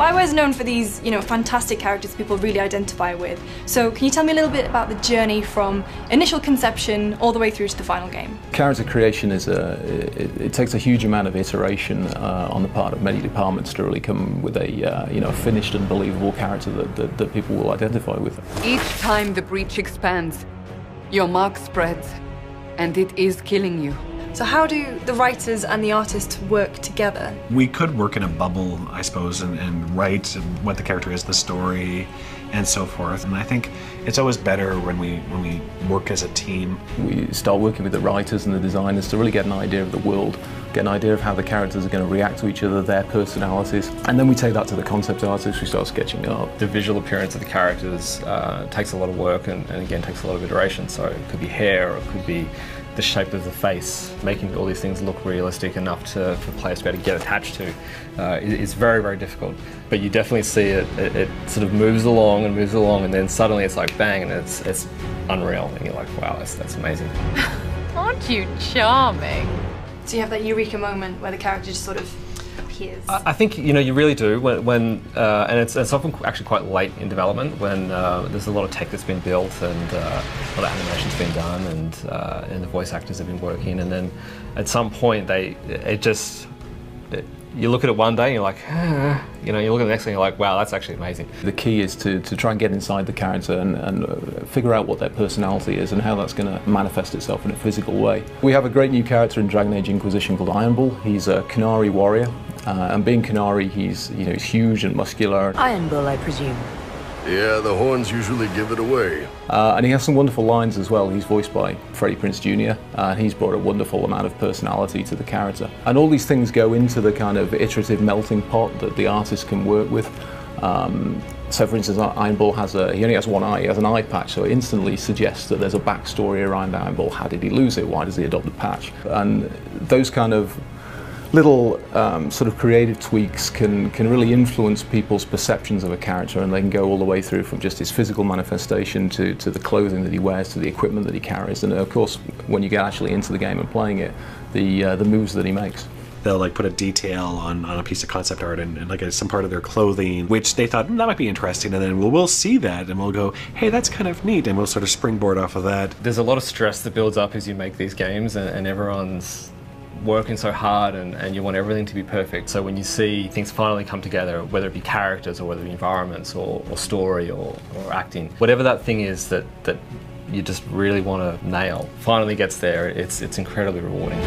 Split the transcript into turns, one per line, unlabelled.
BioWare's known for these, fantastic characters people really identify with. So can you tell me a little bit about the journey from initial conception all the way through to the final game?
Character creation is it takes a huge amount of iteration on the part of many departments to really come with a finished and believable character that people will identify with.
Each time the breach expands, your mark spreads, and it is killing you.
So how do the writers and the artists work together?
We could work in a bubble, I suppose, and write what the character is, the story, and so forth. And I think it's always better when we work as a team.
We start working with the writers and the designers to really get an idea of the world, get an idea of how the characters are going to react to each other, their personalities, and then we take that to the concept artists, we start sketching it up.
The visual appearance of the characters takes a lot of work and again takes a lot of iteration, so it could be hair or it could be the shape of the face, making all these things look realistic enough for players to be able to get attached to is very, very difficult. But you definitely see it sort of moves along, and then suddenly it's like bang, and it's unreal, and you're like, wow, that's amazing.
Aren't you charming?
So you have that eureka moment where the character just sort of appears.
I think you really do when and it's often actually quite late in development when there's a lot of tech that's been built and a lot of animation's been done and the voice actors have been working, and then at some point you look at it one day and you're like, you look at the next thing and you're like, wow, that's actually amazing.
The key is to try and get inside the character and figure out what their personality is and how that's going to manifest itself in a physical way. We have a great new character in Dragon Age Inquisition called Iron Bull. He's a Qunari warrior, and being Qunari, he's huge and muscular.
Iron Bull, I presume.
Yeah, the horns usually give it away.
And he has some wonderful lines as well. He's voiced by Freddie Prinze Jr. He's brought a wonderful amount of personality to the character. And all these things go into the kind of iterative melting pot that the artist can work with. So for instance, Iron Bull he only has one eye, he has an eye patch, so it instantly suggests that there's a backstory around Iron Bull. How did he lose it? Why does he adopt a patch? And those kind of little sort of creative tweaks can really influence people's perceptions of a character, and they can go all the way through from just his physical manifestation to the clothing that he wears, to the equipment that he carries, and of course when you get actually into the game and playing it, the moves that he makes.
They'll put a detail on a piece of concept art and some part of their clothing, which they thought that might be interesting, and then we'll see that and we'll go, hey, that's kind of neat, and we'll sort of springboard off of that.
There's a lot of stress that builds up as you make these games, and everyone's working so hard and you want everything to be perfect. So when you see things finally come together, whether it be characters or whether it be environments or story or acting, whatever that thing is that you just really want to nail, finally gets there, it's incredibly rewarding.